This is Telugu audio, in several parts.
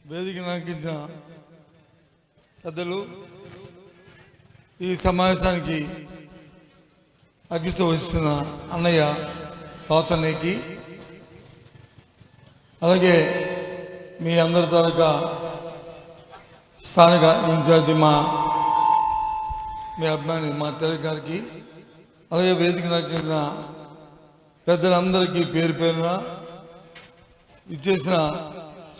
వేదిక నాకించిన పెద్దలు, ఈ సమావేశానికి అగ్గిస్తూ వస్తున్న అన్నయ్య తోసన్నయ్యకి, అలాగే మీ అందరి తాలూకా స్థానిక ఇన్ఛార్జి మీ అభిమాని మా తెలుగు గారికి, అలాగే వేదిక నాకించిన పెద్దలందరికీ పేరు పేరున ఇచ్చేసిన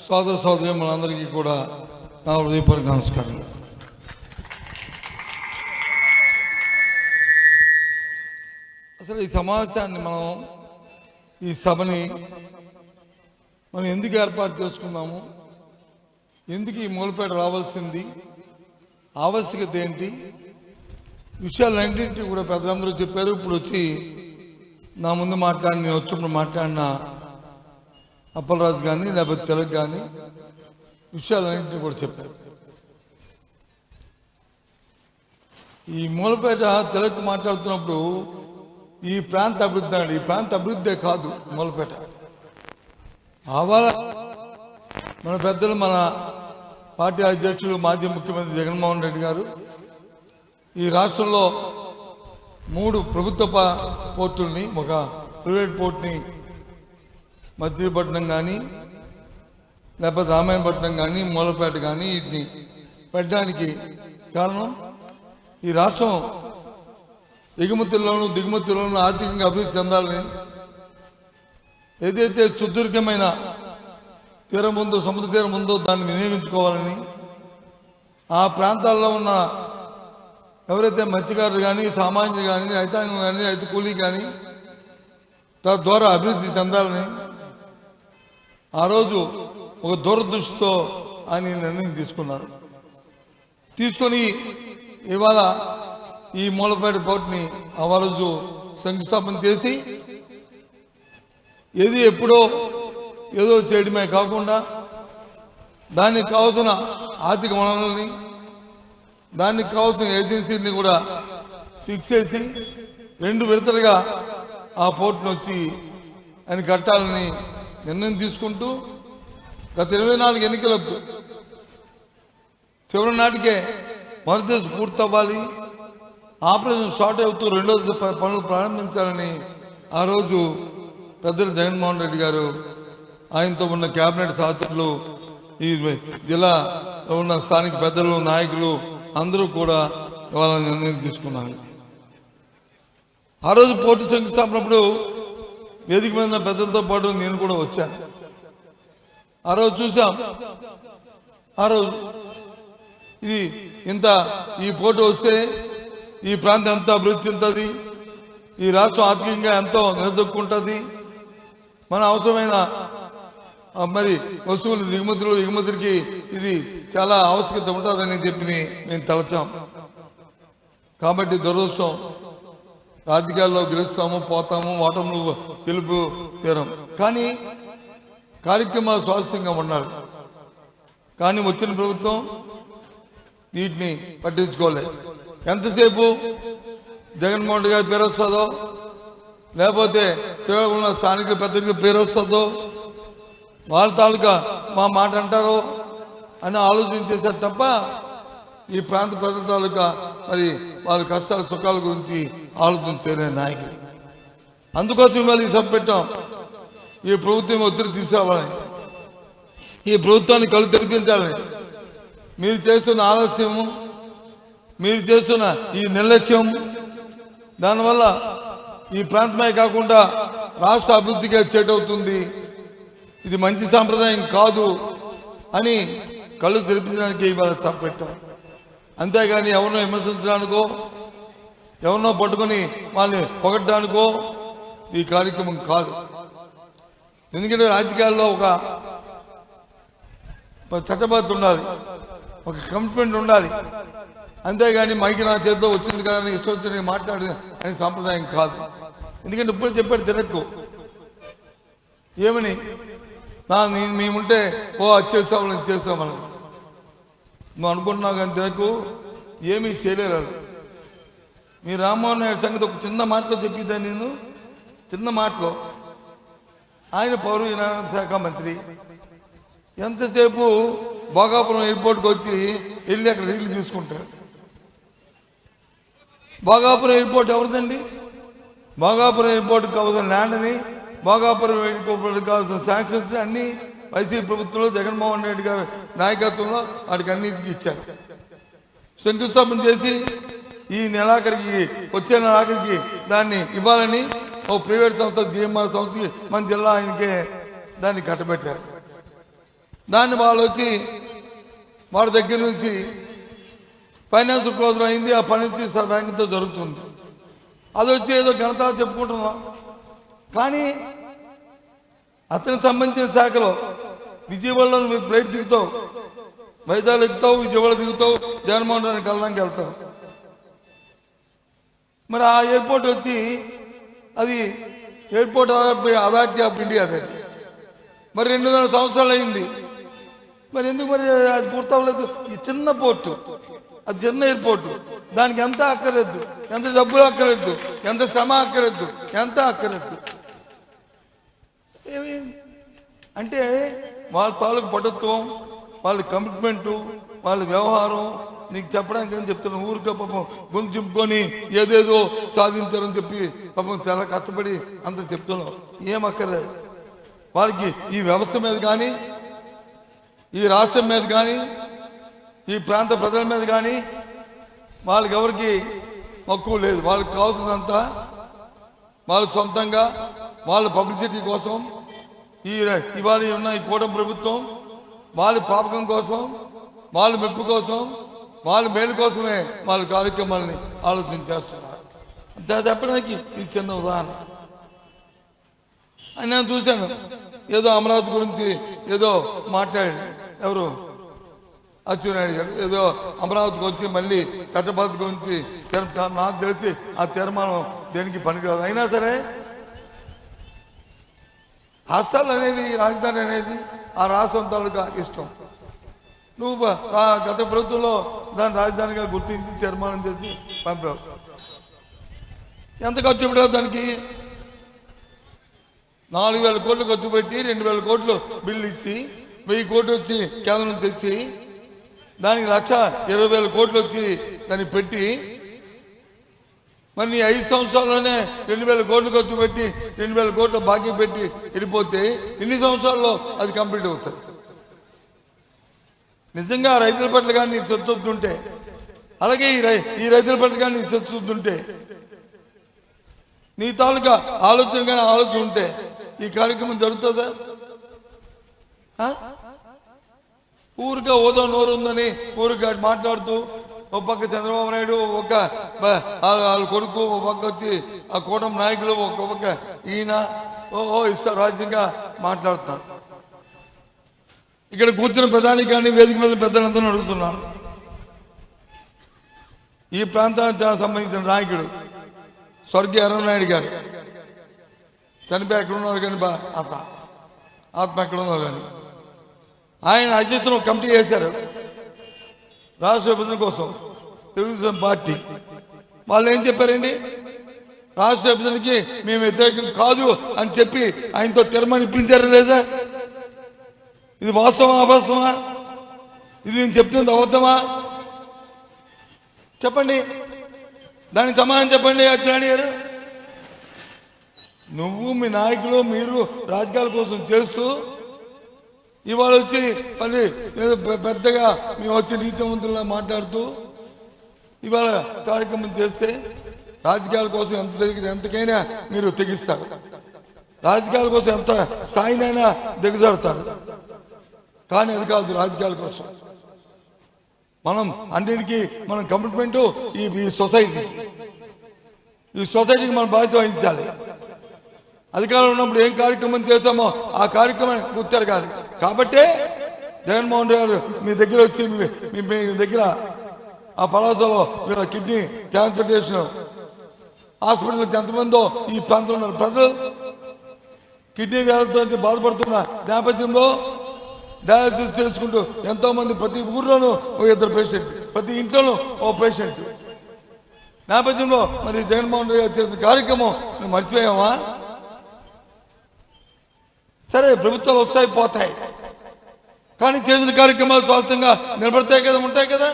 సోదర సోదరీమణులందరికీ కూడా నా హృదయపూర్వక నమస్కారం. అసలు ఈ సమావేశాన్ని ఈ సభని మనం ఎందుకు ఏర్పాటు చేసుకున్నాము, ఎందుకు ఈ మూలపేట రావాల్సింది, ఆవశ్యకత ఏంటి, విషయాలన్నింటినీ కూడా పెద్దలందరూ చెప్పారు. ఇప్పుడు వచ్చి నా ముందు నేను వచ్చినప్పుడు మాట్లాడిన అప్పలరాజు కానీ లేకపోతే తెలుగు కానీ విషయాలన్నింటినీ కూడా చెప్పారు. ఈ మూలపేట తెలుగు మాట్లాడుతున్నప్పుడు ఈ ప్రాంత అభివృద్ధి అండి, ఈ ప్రాంత అభివృద్ధే కాదు మూలపేట. మన పెద్దలు, మన పార్టీ అధ్యక్షులు మాజీ ముఖ్యమంత్రి జగన్మోహన్ రెడ్డి గారు ఈ రాష్ట్రంలో 3 ప్రభుత్వ పోర్టుల్ని, ఒక ప్రైవేట్ పోర్ట్ని మచిలీపట్నం కానీ లేకపోతే రామాయణపట్నం కానీ మూలపేట కానీ వీటిని పెట్టడానికి కారణం ఈ రాష్ట్రం ఎగుమతుల్లోనూ దిగుమతుల్లోనూ ఆర్థికంగా అభివృద్ధి చెందాలని, ఏదైతే సుదీర్ఘమైన తీరం ఉందో, సముద్ర తీరం ఉందో దాన్ని వినియోగించుకోవాలని, ఆ ప్రాంతాల్లో ఉన్న ఎవరైతే మత్స్యకారులు కానీ, సామాన్యులు కానీ, రైతాంగం కానీ, రైతు కూలీ కానీ తద్వారా అభివృద్ధి చెందాలని ఆ రోజు ఒక దూరదృష్టితో ఆయన నిర్ణయం తీసుకున్నారు. తీసుకొని ఇవాళ ఈ మూలపేట పోర్టుని ఆ రోజు శంకుస్థాపన చేసి ఎప్పుడో ఏదో చేయడమే కాకుండా దానికి కావాల్సిన ఆర్థిక వనరులని, దానికి కావాల్సిన ఏజెన్సీని కూడా ఫిక్స్ చేసి 2 విడతలుగా ఆ పోర్టును వచ్చి ఆయన కట్టాలని నిర్ణయం తీసుకుంటూ గత 24 ఎన్నికలకు చివరి నాటికే మొదటి దశ పూర్తవ్వాలి, ఆపరేషన్ స్టార్ట్ అవుతూ 2వ దశ పనులు ప్రారంభించాలని ఆ రోజు పెద్దలు జగన్మోహన్ రెడ్డి గారు, ఆయనతో ఉన్న కేబినెట్ సహచరులు, ఈ జిల్లాలో ఉన్న స్థానిక పెద్దలు, నాయకులు అందరూ కూడా ఇవాళ నిర్ణయం తీసుకున్నారు. ఆ రోజు పోర్టు శంకుస్థాపనప్పుడు వేదిక మీద పెద్దలతో పాటు నేను కూడా వచ్చాను. ఆ రోజు చూసాం, ఆ రోజు ఈ పోర్టు వస్తే ఈ ప్రాంతం ఎంతో అభివృద్ధి చెందుతుంది, ఈ రాష్ట్రం ఆర్థికంగా ఎంతో నిలదొక్కుంటుంది, మన అవసరమైన వస్తువులు ఎగుమతులకి ఇది చాలా ఆవశ్యకత ఉంటుందని చెప్పి మేము తలచాం. కాబట్టి దురదృష్టం, రాజకీయాల్లో గెలుస్తాము, పోతాము, ఓటములు గెలుపు తీరం, కానీ కార్యక్రమాలు స్వాస్థ్యంగా ఉండాలి. కానీ వచ్చిన ప్రభుత్వం వీటిని పట్టించుకోలేదు. ఎంతసేపు జగన్మోహన్ రెడ్డి గారి పేరు వస్తుందో, లేకపోతే సేవకున్న స్థానిక పెద్దలకి పేరు వస్తుందో, వాళ్ళ తాలూకా మా మాట అంటారో అని ఆలోచించేశారు తప్ప ఈ ప్రాంత ప్రజల తాలూకా వాళ్ళ కష్టాల సుఖాల గురించి ఆలోచించే నాయకులు. అందుకోసం ఇవాళ ఈ సభ పెట్టాం. ఈ ప్రభుత్వం ఒత్తిడి తీసుకురావాలని, ఈ ప్రభుత్వాన్ని కళ్ళు తెరిపించాలని. మీరు చేస్తున్న ఆలస్యము, మీరు చేస్తున్న ఈ నిర్లక్ష్యం, దానివల్ల ఈ ప్రాంతమే కాకుండా రాష్ట్ర అభివృద్ధికి చేటవుతుంది. ఇది మంచి సాంప్రదాయం కాదు అని కళ్ళు తెరిపించడానికి ఇవాళ సభ పెట్టాం. అంతేగాని ఎవరినో విమర్శించడానికో, ఎవరినో పట్టుకొని వాళ్ళని పొగట్టడానికో ఈ కార్యక్రమం కాదు. ఎందుకంటే రాజకీయాల్లో ఒక చట్టబద్ధత ఉండాలి, ఒక కమిట్మెంట్ ఉండాలి. అంతేగాని మైకి నా చేతితో వచ్చింది కదా ఇష్టం వచ్చిన మాట్లాడి అనే సాంప్రదాయం కాదు. ఎందుకంటే ఇప్పుడు చెప్పాడు తినక్కు ఏమని, మేముంటే అది చేస్తామని చేస్తామని నువ్వు అనుకుంటున్నావు, కానీ తినకు ఏమీ చేయలేరు. మీ రామ్మోహన్ నాయుడు సంగతి ఒక చిన్న మాటలో చెప్పిద్దా, నేను చిన్న మాటలో ఆయన పౌర విమానయాన శాఖ మంత్రి, ఎంతసేపు భోగాపురం ఎయిర్పోర్ట్కి వచ్చి వెళ్ళి అక్కడ రీళ్లు తీసుకుంటాడు. భోగాపురం ఎయిర్పోర్ట్ ఎవరిదండి? భోగాపురం ఎయిర్పోర్ట్కి కావాల్సిన ల్యాండ్ని, భోగాపురం ఎయిర్పోర్ట్కి కావాల్సిన శాంక్షన్స్ అన్నీ వైసీపీ ప్రభుత్వంలో జగన్మోహన్ రెడ్డి గారి నాయకత్వంలో వాటికి అన్నింటికి ఇచ్చారు. శంకుస్థాపన చేసి ఈ నెలాఖరికి వచ్చే నెలాఖరికి దాన్ని ఇవ్వాలని ఓ ప్రైవేట్ సంస్థ జిఎంఆర్ సంస్థకి మన జిల్లా ఆయనకే దాన్ని కట్టబెట్టారు. దాన్ని వాళ్ళు వచ్చి వారి దగ్గర నుంచి ఫైనాన్స్ క్లోజ్ అయింది. ఆ పని నుంచి బ్యాంకుతో జరుగుతుంది. అది వచ్చి ఏదో ఘనత చెప్పుకుంటున్నాం. కానీ అతనికి సంబంధించిన శాఖలో విజయవాడలో నువ్వు ఫ్లైట్ దిగుతావు, వైజాగ్ ఎక్కుతావు, విజయవాడ దిగుతావు, జగన్మోహన్ రెడ్డి కలడానికి వెళ్తావు. మరి ఆ ఎయిర్పోర్ట్ వచ్చి అది ఎయిర్పోర్ట్ అథారిటీ ఆఫ్ ఇండియా అది. మరి 200 సంవత్సరాలు అయింది. మరి ఎందుకు మరి అది పూర్తవలేదు? ఈ చిన్న పోర్టు, అది చిన్న ఎయిర్పోర్టు, దానికి ఎంత అక్కర్లేదు, ఎంత డబ్బులు అక్కర్లేదు, ఎంత శ్రమ అక్కర్లేదు, ఎంత అక్కర్లేదు. అంటే వాళ్ళ తాలూకు పటుత్వం, వాళ్ళ కమిట్మెంటు, వాళ్ళ వ్యవహారం నీకు చెప్పడానికి ఏం చెప్తున్నాను. ఊరికే పాపం గొంతు చింపుకొని ఏదేదో సాధించారని చెప్పి పాపం చాలా కష్టపడి అంత చెప్తున్నాం. ఏం అక్కర్లేదు వాళ్ళకి. ఈ వ్యవస్థ మీద కానీ, ఈ రాష్ట్రం మీద కానీ, ఈ ప్రాంత ప్రజల మీద కానీ వాళ్ళకి ఎవరికి మక్కువ లేదు. వాళ్ళకి కావాల్సినంతా వాళ్ళ సొంతంగా వాళ్ళ పబ్లిసిటీ కోసం, ఇవాళ ఉన్న ఈ కూటమి ప్రభుత్వం వాళ్ళ పాపకం కోసం, వాళ్ళ మెప్పు కోసం, వాళ్ళ మేలు కోసమే వాళ్ళ కార్యక్రమాలని ఆలోచన చేస్తున్నారు. చెప్పడానికి ఇది చిన్న ఉదాహరణ. నేను చూశాను ఏదో అమరావతి గురించి ఏదో మాట్లాడాడు ఎవరు, అచ్చెన్నాయుడు గారు. ఏదో అమరావతికి వచ్చి మళ్ళీ చట్టబద్ధత గురించి నాకు తెలిసి ఆ తీర్మానం దేనికి పనికిరాదు. అయినా సరే రాష్ట్రాలు అనేవి, రాజధాని అనేది ఆ రాష్ట్రం తాలూకా ఇష్టం. నువ్వు గత ప్రభుత్వంలో దాన్ని రాజధానిగా గుర్తించి తీర్మానం చేసి పంపావు. ఎంత ఖర్చు పెట్టావు దానికి? 4,000 కోట్లు ఖర్చు పెట్టి 2,000 కోట్లు బిల్లు ఇచ్చి 1000 కోట్లు వచ్చి కేంద్రం తెచ్చి దానికి 1,20,000 కోట్లు వచ్చి దాన్ని పెట్టి మరి నీ 5 సంవత్సరాల్లోనే 2,000 కోట్లు ఖర్చు పెట్టి 2,000 కోట్లు బాకీ పెట్టి వెళ్ళిపోతే ఎన్ని సంవత్సరాల్లో అది కంప్లీట్ అవుతుంది? నిజంగా రైతుల పట్ల కానీ నీకు సొత్తుంటే, అలాగే ఈ రైతుల పట్ల కానీ నీకు సొత్తుంటే, నీ తాలూకా ఆలోచన కానీ ఆలోచన ఉంటే ఈ కార్యక్రమం జరుగుతుందా? ఊరిగా ఓదో నోరు ఉందని ఊరిగా మాట్లాడుతూ ఒక పక్క చంద్రబాబు నాయుడు, ఒక వాళ్ళ కొడుకు, ఒక పక్క వచ్చి ఆ కూటమి నాయకులు, ఒక పక్క ఈయన ఇష్ట రాజ్యంగా మాట్లాడుతున్నారు. ఇక్కడ కూర్చున్న ప్రధాని కానీ వేదిక మీద పెద్దలందరూ అడుగుతున్నాను. ఈ ప్రాంతానికి సంబంధించిన నాయకుడు స్వర్గీయ అరుణాయుడు గారు చనిపోయి ఎక్కడ ఉన్నారు కానీ ఆత్మ ఎక్కడ ఉన్నారు కానీ ఆయన అధ్యక్షతను కమిటీ చేశారు రాష్ట్ర విభజన కోసం. తెలుగుదేశం పార్టీ వాళ్ళు ఏం చెప్పారండి? రాష్ట్ర విభజనకి మేము వ్యతిరేకం కాదు అని చెప్పి ఆయనతో తీర్మానం ఇప్పించారా లేదా? ఇది వాస్తవమా అవాస్తవమా? ఇది నేను చెప్తుంది అబద్ధమా? చెప్పండి, దానికి సమాధానం చెప్పండి. అచ్చెన్నాయుడు గారు, నువ్వు మీ నాయకులు మీరు రాజకీయాల కోసం చేస్తూ ఇవాళ వచ్చి మళ్ళీ పెద్దగా మేము వచ్చి నీతివంతుల్లా మాట్లాడుతూ ఇవాళ కార్యక్రమం చేస్తే రాజకీయాల కోసం ఎంతకైనా మీరు తెగిస్తారు. రాజకీయాల కోసం ఎంత స్థాయినైనా దిగజారుతారు. కానీ అది కాదు రాజకీయాల కోసం. మనం అన్నిటికీ మనం కమిట్మెంటు ఈ సొసైటీకి మనం బాధ్యత వహించాలి. అధికారంలో ఉన్నప్పుడు ఏం కార్యక్రమం చేశామో ఆ కార్యక్రమం గుర్తెరగాలి. కాబట్టే జగన్మోహన్ రెడ్డి గారు మీ దగ్గర వచ్చి మీ దగ్గర ఆ పలాసలో వీళ్ళ కిడ్నీ ట్రాన్స్ప్లాంటేషన్ హాస్పిటల్ ఎంతమందో ఈ ప్రాంతంలో ఉన్నారు. ప్రజలు కిడ్నీ వ్యాధితో బాధపడుతున్న నేపథ్యంలో డయాలసిస్ చేసుకుంటూ ఎంతో మంది ప్రతి ఊర్లోనూ ఒక 2 పేషెంట్, ప్రతి ఇంట్లోనూ ఓ పేషెంట్ నేపథ్యంలో మరి జగన్మోహన్ రెడ్డి గారు చేసిన కార్యక్రమం నువ్వు మర్చిపోయావా? సరే ప్రభుత్వాలు వస్తాయి పోతాయి, కానీ చేసిన కార్యక్రమాలు స్వాస్థ్యంగా నిలబడతాయి కదా, ఉంటాయి కదా,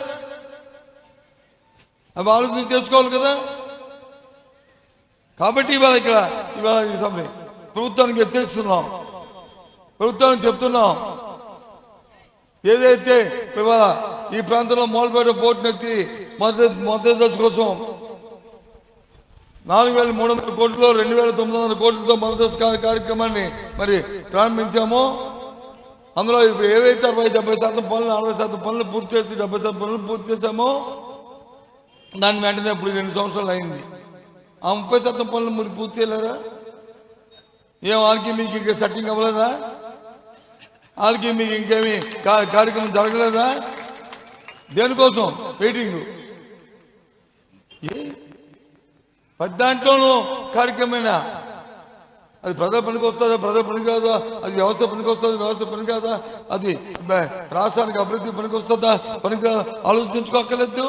అవి ఆలోచన చేసుకోవాలి కదా. కాబట్టి ఇవాళ ఈ సభని ప్రభుత్వానికి హెచ్చరిస్తున్నాం, ప్రభుత్వానికి చెప్తున్నాం. ఏదైతే ఇవాళ ఈ ప్రాంతంలో మూలపేట పోర్టునెత్తి మొదటి దశ కోసం 4,300 కోట్లలో 2,900 కోట్లతో మొదటి దశ కార్యక్రమాన్ని మరి ప్రారంభించామో అందులో ఏవైతే 60-70% పనులు 40% పనులు పూర్తి చేసి 70% పనులు పూర్తి చేశామో దాని వెంటనే ఇప్పుడు 2 సంవత్సరాలు అయింది. ఆ 30% పనులు మీరు పూర్తి చేయలేరా? ఏం వాళ్ళకి మీకు ఇంకా సెట్టింగ్ అవ్వలేదా? వాళ్ళకి మీకు ఇంకేమీ కార్యక్రమం జరగలేదా? దేనికోసం వెయిటింగ్? ప్రతి దాంట్లోనూ కార్యక్రమేనా? అది ప్రజల పనికి వస్తుందా, ప్రజల పని కాదా? అది వ్యవస్థ పనికి వస్తుందా, వ్యవస్థ పని కాదా? అది రాష్ట్రానికి అభివృద్ధి పనికి వస్తుందా, పనికి కాదా? ఆలోచించుకోక్కర్లేదు.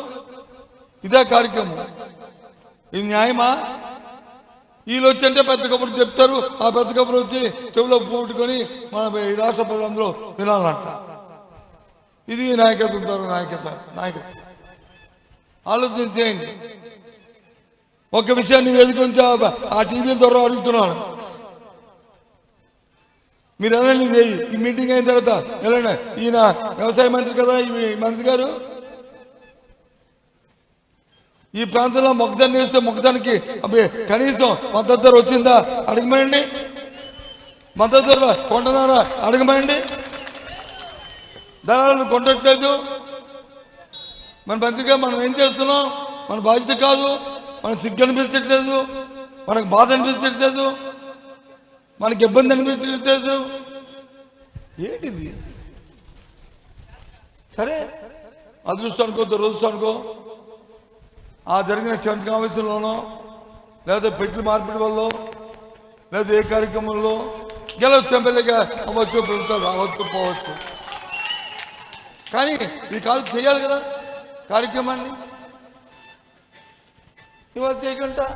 ఇదే కార్యక్రమం. ఇది న్యాయమా? వీళ్ళు వచ్చి అంటే పెద్ద కబుర్లు చెప్తారు, ఆ పెద్ద కబుర్లు వచ్చి చెవిలో పూట్టుకొని మన ఈ రాష్ట్ర ప్రజలందరూ వినాలంట. ఇది నాయకత్వం. ఆలోచన చేయండి. ఒక విషయాన్ని వేదిక నుంచి ఆ టీవీ ద్వారా అడుగుతున్నాను, మీరు వెళ్ళండి. ఈ మీటింగ్ అయిన తర్వాత వెళ్ళండి. ఈయన వ్యవసాయ మంత్రి కదా, ఈ మంత్రి గారు ఈ ప్రాంతంలో మొక్కజొన్న వేస్తే మొక్కజొన్నకి కనీసం మద్దతు ధర వచ్చిందా అడగమనండి. మద్దతు ధర కొంటున్నారా అడగమనండి. ధరలు కొనట్లేదు. మన మంత్రిగా మనం ఏం చేస్తున్నాం? మన బాధ్యత కాదు. మనకు సిగ్గు అనిపించట్లేదు, మనకు బాధ అనిపించట్లేదు, మనకి ఇబ్బంది అనిపించట్లేదు. ఏంటిది? సరే, అదృష్టానికో దురదృష్టానికో ఆ జరిగిన చంద్ర కాంగ్రెస్లోనో లేదా పెట్టుల మార్పిడి వల్ల లేదా ఏ కార్యక్రమంలో గెలవచ్చు, ఎమ్మెల్యేగా అవ్వచ్చు, ప్రభుత్వం రావచ్చు పోవచ్చు. కానీ ఇది కాదు, చేయాలి కదా కార్యక్రమాన్ని. ఇవాళ చేయకుండా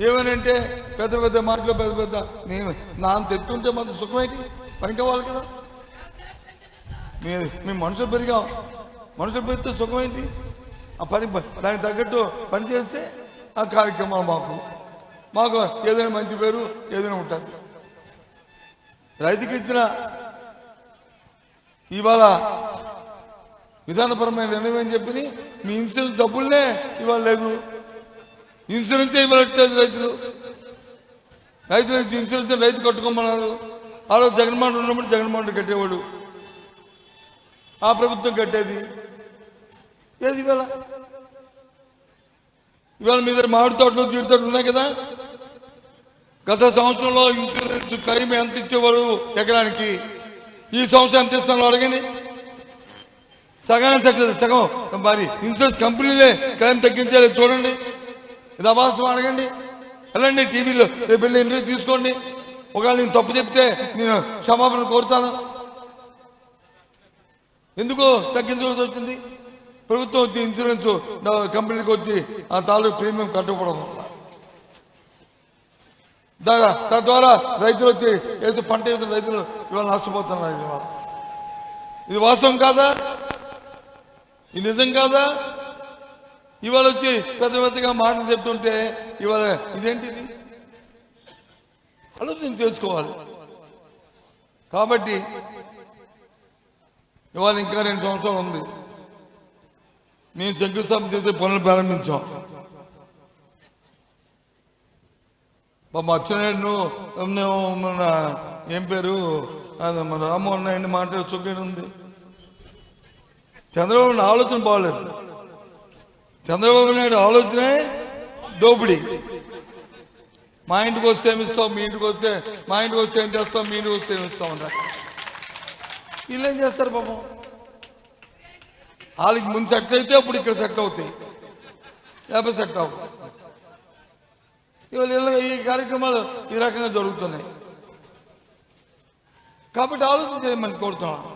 ఏమనంటే పెద్ద పెద్ద మాటలు పెద్ద నా అంత ఎత్తుంటే మన సుఖమేంటి? పనికివ్వాలి కదా. మేము మనుషులు పెరిగాం, మనుషులు పెరిగితే సుఖమేంటి? ఆ పని దానికి తగ్గట్టు పని చేస్తే ఆ కార్యక్రమం మాకు ఏదైనా మంచి పేరు ఏదైనా ఉంటుంది. రైతుకి ఇచ్చిన ఇవాళ విధానపరమైన నిర్ణయం అని చెప్పి మీ ఇన్సూరెన్స్ డబ్బులనే ఇవాళ లేదు. ఇన్సూరెన్సే ఇవ్వట్లేదు రైతులు ఇన్సూరెన్స్ రైతు కట్టుకోమన్నారు. ఆ రోజు జగన్మోహన్ ఉన్నప్పుడు జగన్మోహన్ రెడ్డి కట్టేవాడు, ఆ ప్రభుత్వం కట్టేది. ఏది ఇవాళ మీ దగ్గర మామిడి తోటలు జీడి తోటలు ఉన్నాయి కదా. గత సంవత్సరంలో ఇన్సూరెన్స్ క్లెయిమ్ ఎంత ఇచ్చేవారు ఎకరానికి? ఈ సంవత్సరం ఎంత ఇస్తాను అడగండి. సగం మరి ఇన్సూరెన్స్ కంపెనీలే క్లెయిమ్ తగ్గించాలి చూడండి. ఇది అవాస్తవం అడగండి. వెళ్ళండి టీవీలో రేపు వెళ్ళి ఇంటర్వ్యూ తీసుకోండి. ఒకవేళ నేను తప్పు చెప్తే నేను క్షమాపణ కోరుతాను. ఎందుకు తగ్గించవలసి వచ్చింది? ప్రభుత్వం వచ్చి ఇన్సూరెన్స్ కంపెనీకి వచ్చి ఆ తాలూకు ప్రీమియం కట్టకపోవడం వల్ల తద్వారా రైతులు వచ్చి వేసి పంట వేసిన రైతులు ఇవాళ నష్టపోతున్నారు. ఇవాళ ఇది వాస్తవం కాదా? ఇది నిజం కాదా? ఇవాళ వచ్చి పెద్ద పెద్దగా మాటలు చెప్తుంటే ఇవాళ ఇదేంటిది? ఆలోచన చేసుకోవాలి. కాబట్టి ఇవాళ ఇంకా 2 సంవత్సరాలు ఉంది. మేము శంకుస్థాపన చేసే పనులు ప్రారంభించాం. అచ్చెన్నాయుడు మన ఏం పేరు మన రామ్మోహన్ నాయుడిని మాట్లాడే సుఖం ఉంది. చంద్రబాబు నాయుడు ఆలోచన బాగలేదు. చంద్రబాబు నాయుడు ఆలోచనే దోపిడీ. మా ఇంటికి వస్తే ఏమిస్తాం, మీ ఇంటికి వస్తే మా ఇంటికి వస్తే ఏం చేస్తాం, మీ ఇంటికి వస్తే ఏమిస్తాం అంటారు. వీళ్ళు ఏం చేస్తారు పాపం? వాళ్ళకి ముందు సెట్ అయితే అప్పుడు ఇక్కడ సెట్ అవుతాయి, లేకపోతే సెట్ అవ్వవు. ఇవాళ ఈ కార్యక్రమాలు ఈ రకంగా జరుగుతున్నాయి. కాబట్టి ఆలోచన చేయమని కోరుతున్నాను.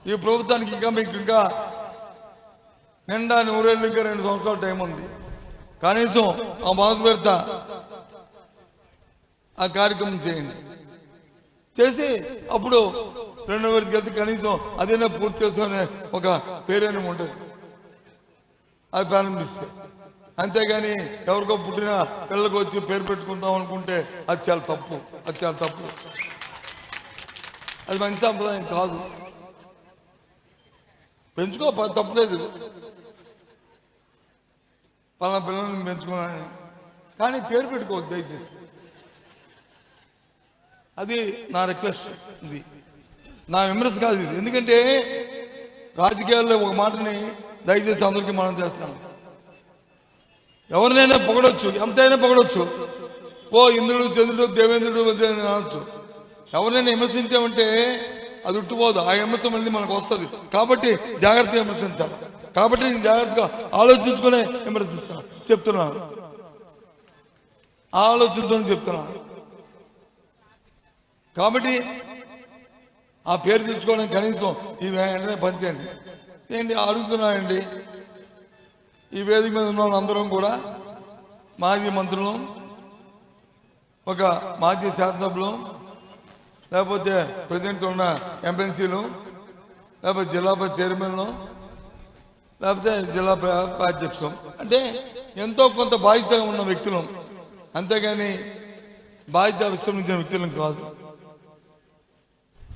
ఈ ప్రభుత్వానికి ఇంకా నిండా 100 ఏళ్ళు, ఇంకా 2 సంవత్సరాల టైం ఉంది. కనీసం ఆ మొదలు పెడతా ఆ కార్యక్రమం చేయండి. చేసి అప్పుడు రెండో విడతకి వెళ్తే కనీసం అదేనా పూర్తి చేసుకునే ఒక పేరైనా ఉంటుంది, అది ప్రారంభిస్తే. అంతేగాని ఎవరికో పుట్టిన పిల్లలకు వచ్చి పేరు పెట్టుకుందాం అనుకుంటే అది చాలా తప్పు, అది చాలా తప్పు, అది మంచి సంప్రదాయం కాదు. పెంచుకో, తప్పులేదు, పలానా పిల్లల్ని పెంచుకున్నాను, కానీ పేరు పెట్టుకోవద్దు దయచేసి. అది నా రిక్వెస్ట్, ఇది నా విమర్శ కాదు ఇది. ఎందుకంటే రాజకీయాల్లో ఒక మాటని దయచేసి అందరికీ మనం చేస్తాం. ఎవరినైనా పొగడొచ్చు, ఎంతైనా పొగడొచ్చు, ఓ ఇంద్రుడు చంద్రుడు దేవేంద్రుడు అనొచ్చు. ఎవరినైనా విమర్శించామంటే అది ఉట్టుపోదు, ఆ విమర్శ మళ్ళీ మనకు వస్తుంది. కాబట్టి జాగ్రత్తగా విమర్శించాలి. కాబట్టి నేను జాగ్రత్తగా ఆలోచించుకునే విమర్శిస్తున్నాను, చెప్తున్నాను, ఆలోచించుకొని చెప్తున్నాను. కాబట్టి ఆ పేరు తెచ్చుకోవడానికి కనీసం ఈ వెంటనే పనిచేయండి. ఏంటి అడుగుతున్నానండి, ఈ వేదిక మీద ఉన్న వాళ్ళందరం కూడా మాజీ మంత్రులు, ఒక మాజీ శాసనసభ్యులు, లేకపోతే ప్రజెంట్ ఉన్న ఎంఎల్సీలు, లేకపోతే జిల్లా చైర్మన్లు, లేకపోతే జిల్లా అధ్యక్షులు, అంటే ఎంతో కొంత బాధ్యతగా ఉన్న వ్యక్తులు, అంతేగాని బాధ్యత విస్మరించిన వ్యక్తులను కాదు,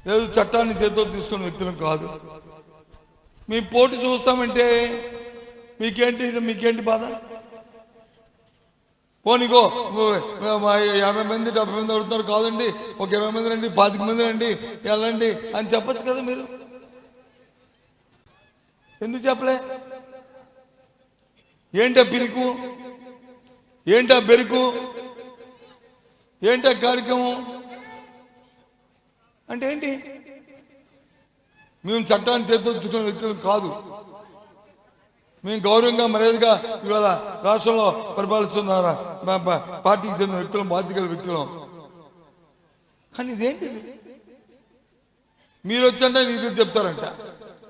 లేదు చట్టాన్ని చేతితో తీసుకున్న వ్యక్తులను కాదు. మీ పోటీ చూస్తామంటే మీకేంటి బాధ? పోనీగో 50 మంది 70 మంది అడుగుతున్నారు, కాదండి ఒక 20 మంది రండి, 25 మంది రండి, వెళ్ళండి అని చెప్పచ్చు కదా. మీరు ఎందుకు చెప్పలే? ఏంటా పిరుకు, ఏంటా బెరుకు, ఏంటా కార్యక్రమం అంటే ఏంటి? మేము చట్టాన్ని చేర్చుకునే వ్యక్తులు కాదు, మేము గౌరవంగా మర్యాదగా ఇవాళ రాష్ట్రంలో పరిపాలిస్తున్నారు పార్టీకి చెందిన వ్యక్తులు, బాధ్యత వ్యక్తులు. కానీ ఇదేంటిది? మీరు వచ్చంటే నీతి చెప్తారంట,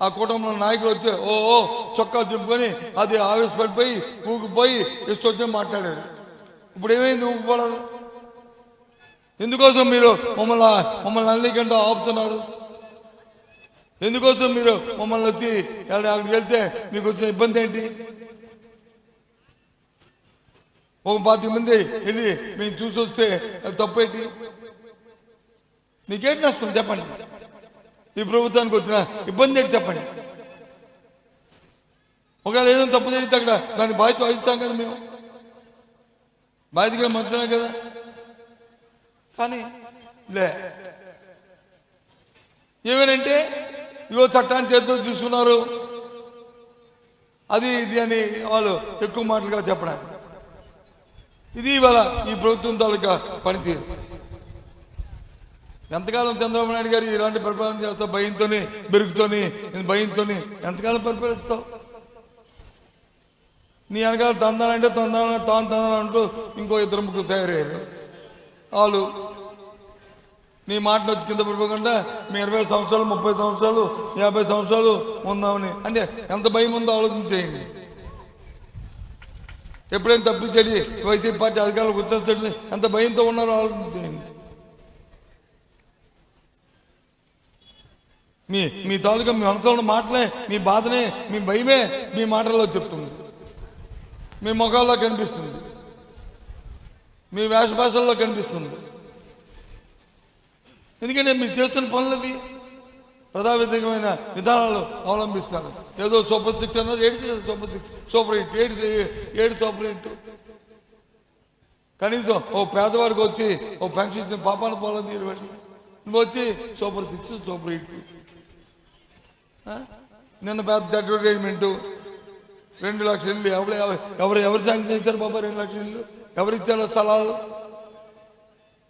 ఆ కుటుంబంలో నాయకులు వచ్చి ఓ చొక్కా దింపుకొని అది ఆవేశపడిపోయి ఊగిపోయి ఇష్టం మాట్లాడారు. ఇప్పుడు ఏమైంది? ఊగిపోవడం ఎందుకోసం మీరు మమ్మల్ని అన్నికంటే ఆపుతున్నారు? ఎందుకోసం మీరు మమ్మల్ని వచ్చి అక్కడికి వెళ్తే మీకు వచ్చిన ఇబ్బంది ఏంటి? ఒక 25 మంది వెళ్ళి మేము చూసి వస్తే తప్పేంటి? మీకేంటి నష్టం చెప్పండి? ఈ ప్రభుత్వానికి వచ్చిన ఇబ్బంది ఏంటి చెప్పండి? ఒకవేళ ఏదైనా తప్పు జరిగితే అక్కడ దాన్ని బాధ్యత వహిస్తాం కదా, మేము బాధ్యతగా మనుషులే కదా. కానీ లే, ఏమేనంటే ఇగో చట్టాన్ని చేతితో తీసుకున్నారు, అది ఇది అని వాళ్ళు ఎక్కువ మాటలుగా చెప్పడానికి. ఇది ఇవాళ ఈ ప్రభుత్వం తాలూకా పనితీరు. ఎంతకాలం చంద్రబాబు నాయుడు గారు ఇలాంటి పరిపాలన చేస్తావు? భయంతోని బెరుగుతోని భయంతోని ఎంతకాలం పరిపాలిస్తావు? నీ వెనకాల తందాలంటే తందాలంటూ ఇంకో 2-3 తయారయ్యారు. వాళ్ళు నీ మాటను వచ్చి కింద పడిపోకుండా మీ 20 సంవత్సరాలు 30 సంవత్సరాలు 50 సంవత్సరాలు ఉందామని అంటే ఎంత భయం ఉందో ఆలోచించేయండి. ఎప్పుడైనా తప్పించేది వైసీపీ పార్టీ అధికారులకు వచ్చేస్తే ఎంత భయంతో ఉన్నారో ఆలోచించేయండి. మీ తాలూకా మీ మనసులో ఉన్న మాటలే, మీ బాధనే, మీ భయమే మీ మాటల్లో చెప్తుంది, మీ ముఖాల్లో కనిపిస్తుంది, మీ వేష భాషల్లో కనిపిస్తుంది. ఎందుకంటే మీరు చేస్తున్న పనులవి ప్రజావ్యతిరేకమైన విధానాలు అవలంబిస్తారు. ఏదో సూపర్ 6 అన్నారు, 7 సూపర్ 6 సూపర్ 8 7 సూపర్ 8. కనీసం ఓ పేదవాడికి వచ్చి ఓ పెన్షన్ ఇచ్చిన పాపాన పోలని తీరుబడి నువ్వు వచ్చి సూపర్ 6 సూపర్ 8. నిన్న పెద్ద అడ్వర్టైజ్మెంటు 2 లక్షల ఇల్లు. ఎవరు శాంక్షన్ చేశారు బాబా 2 లక్షల ఇల్లు? ఎవరు ఇచ్చారో స్థలాలు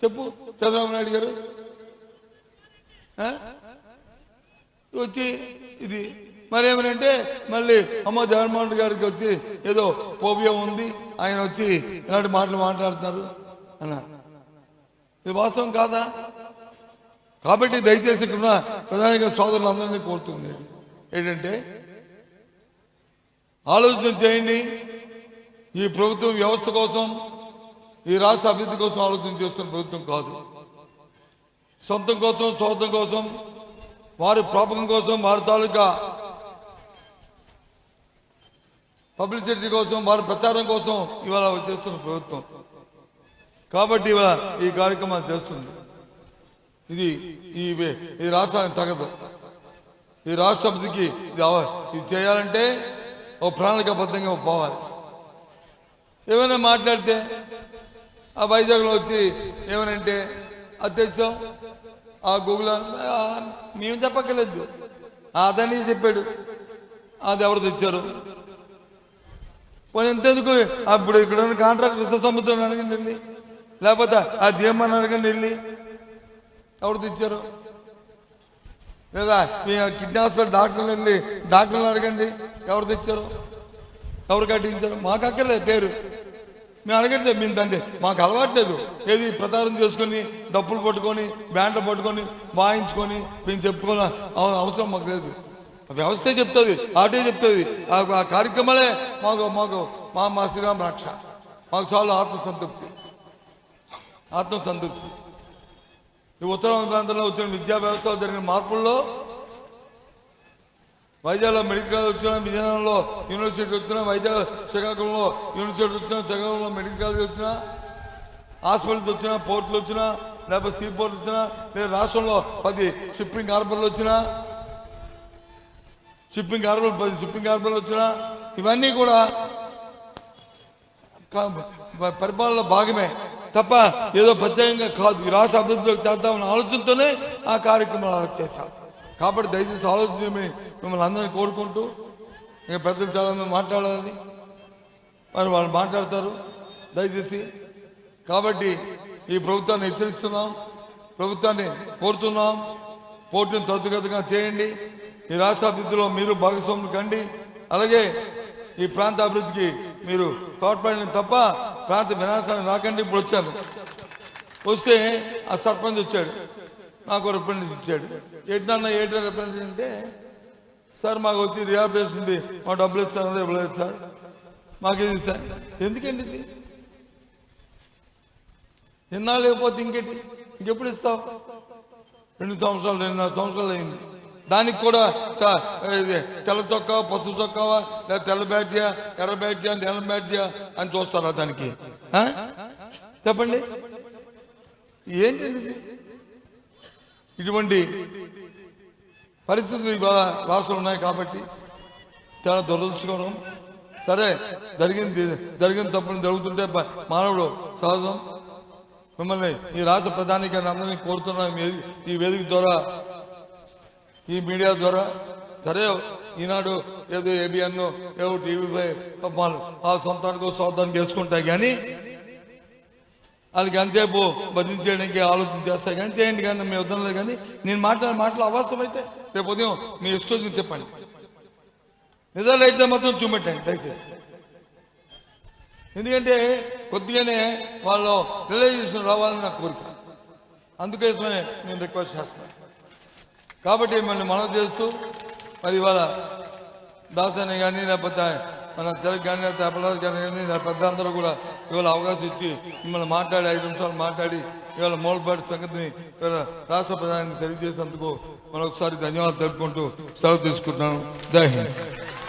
చెప్పు చంద్రబాబు నాయుడు గారు. వచ్చి ఇది మరేమనంటే మళ్ళీ అమ్మ జగన్మోహన్ రెడ్డి గారికి వచ్చి ఏదో పోబియా ఉంది, ఆయన వచ్చి ఇలాంటి మాటలు మాట్లాడుతున్నారు అన్నారు. ఇది వాస్తవం కాదా? కాబట్టి దయచేసి ఇక్కడ ఉన్న ప్రధానిక సోదరులందరినీ కోరుతుంది ఏంటంటే ఆలోచన చేయండి. ఈ ప్రభుత్వం వ్యవస్థ కోసం, ఈ రాష్ట్ర అభివృద్ధి కోసం ఆలోచన చేస్తున్న ప్రభుత్వం కాదు. సొంతం కోసం స్వార్థం కోసం వారి ప్రాపకం కోసం వారి తాలూకా పబ్లిసిటీ కోసం వారి ప్రచారం కోసం ఇవాళ చేస్తున్న ప్రభుత్వం. కాబట్టి ఇవాళ ఈ కార్యక్రమాన్ని చేస్తుంది. ఇది రాష్ట్రానికి తగదు. ఈ రాష్ట్ర అభివృద్ధికి ఇది చేయాలంటే ఓ ప్రణాళికాబద్ధంగా పోవాలి. ఏమైనా మాట్లాడితే ఆ వైజాగ్లో వచ్చి ఏమనంటే అది తెచ్చాం, ఆ గూగుల్ మేము చెప్పక్కర్లేదు, అదని చెప్పాడు, అది ఎవరు తెచ్చారు. పోనీ ఎంతెందుకు అప్పుడు ఇక్కడ ఉన్న కాంట్రాక్ట్ విశ్వసముద్రం అడగండి వెళ్ళి, లేకపోతే ఆ జీఎంని అడగండి వెళ్ళి ఎవరు తెచ్చారు. లేదా మీ కిడ్నీ హాస్పిటల్ డాక్టర్లు అడగండి ఎవరు తెచ్చారు, ఎవరు కట్టించారు. మాకు అక్కర్లేదు పేరు, మేము అడగట్లేదు. మేము తండ్రి మాకు అలవాట్లేదు. ఏది ప్రచారం చేసుకొని డప్పులు పట్టుకొని బ్యాండ్లు పట్టుకొని వాయించుకొని మేము చెప్పుకోవాలి అవసరం మాకు లేదు. వ్యవస్థే చెప్తుంది, ఆటే చెప్తుంది. ఆ కార్యక్రమాలే మాకు మాకు మా శ్రీరామ రక్ష. మాకు చాలా ఆత్మసంతృప్తి. ఈ ఉత్తరాంధ్ర ప్రాంతంలో వచ్చిన విద్యా వ్యవస్థలో జరిగిన మార్పుల్లో వైజాగ్లో మెడికల్ కాలేజ్ వచ్చినా, విజయనగరంలో యూనివర్సిటీ వచ్చినా, వైజాగ్ శ్రీకాకుళంలో యూనివర్సిటీ వచ్చినా, శ్రీకాకుళంలో మెడికల్ కాలేజ్ వచ్చినా, హాస్పిటల్స్ వచ్చినా, పోర్టులు వచ్చినా, లేకపోతే సీ పోర్ట్లు వచ్చినా, లేదా రాష్ట్రంలో 10 షిప్పింగ్ హార్బర్లు వచ్చినా, 10 షిప్పింగ్ హార్బర్లు వచ్చినా, ఇవన్నీ కూడా పరిపాలనలో భాగమే తప్ప ఏదో ప్రత్యేకంగా కాదు. ఈ రాష్ట్ర అభివృద్ధిలోకి చేద్దామన్న ఆలోచనతోనే ఆ కార్యక్రమాలు చేశాం. కాబట్టి దయచేసి ఆలోచించమని మిమ్మల్ని అందరినీ కోరుకుంటూ, ఇంకా పెద్దలు చాలామంది మాట్లాడాలని మరి వాళ్ళు మాట్లాడతారు దయచేసి. కాబట్టి ఈ ప్రభుత్వాన్ని హెచ్చరిస్తున్నాం, ప్రభుత్వాన్ని కోరుతున్నాం, పోటీని త్వరితగతిగా చేయండి. ఈ రాష్ట్ర అభివృద్ధిలో మీరు భాగస్వాములు కండి. అలాగే ఈ ప్రాంత అభివృద్ధికి మీరు తోడ్పడిన తప్ప ప్రాంత వినాశాన్ని రాకండి. ఇప్పుడు వచ్చాను, వస్తే ఆ సర్పంచ్ వచ్చాడు, నాకు రిప్రజెంటేషన్ ఇచ్చాడు. ఏంటి రిప్రజెంటేషన్ అంటే, సార్ మాకు వచ్చి రిహాబిలిటేషన్ ఉంది, మా డబ్బులు ఇస్తాను, ఇవ్వలేదు సార్, మాకు ఇది ఇస్తాను. ఎందుకండి ఇది? ఎన్నా లేకపోతే ఇంకెప్పుడు ఇస్తావు? 2 సంవత్సరాలు 2.5 సంవత్సరాలు అయింది. దానికి కూడా తెల్ల చొక్కా, పసుపు చొక్కావా, లేదా తెల్ల బ్యాడ్జియా, ఎర్ర బ్యాడ్జియా, నెల బ్యాడ్జియా అని చూస్తారా దానికి? చెప్పండి, ఏంటండి ఇది? ఇటువంటి పరిస్థితులు ఇవాళ రాష్ట్రంలో ఉన్నాయి. కాబట్టి చాలా దురదృష్టకరం. సరే, జరిగిన తప్పులు జరుగుతుంటే మానవుడు సహజం. మిమ్మల్ని ఈ రాష్ట్ర ప్రధానికి అందరినీ కోరుతున్నాం ఈ వేదిక ద్వారా, ఈ మీడియా ద్వారా. సరే, ఈనాడు ఏదో ఏబిఎన్ ఏదో టీవీపై ఆ సొంతానికి స్వార్థానికి వేసుకుంటాయి, కానీ వాళ్ళకి ఎంతసేపు భజన చేయడానికి ఆలోచన చేస్తాయి. కానీ చేయండి, కానీ మీ వద్దనలేదు. కానీ నేను మాట్లాడే మాటలు అవసరమైతే రేపు ఉదయం మీ ఇష్టం తిప్పండి, నిజాలు అయితే మాత్రం చూపెట్టండి దయచేసి. ఎందుకంటే కొద్దిగానే వాళ్ళు రియలైజేషన్ రావాలని నా కోరిక, అందుకోసమే నేను రిక్వెస్ట్ చేస్తాను. కాబట్టి మిమ్మల్ని మనం చేస్తూ, మరి ఇవాళ దాసని కానీ లేకపోతే మన తెలుగు కానీ లేకపోతే అపరాధ కానీ పెద్దలందరూ కూడా ఇవాళ అవకాశం ఇచ్చి మిమ్మల్ని మాట్లాడి 5 నిమిషాలు మాట్లాడి ఇవాళ మూలపాటి సంగతిని ఇవాళ రాష్ట్ర ప్రధానికి తెలియజేసినందుకు మరొకసారి ధన్యవాదాలు తెలుపుకుంటూ సెలవు తీసుకుంటున్నాను. జై హింద్.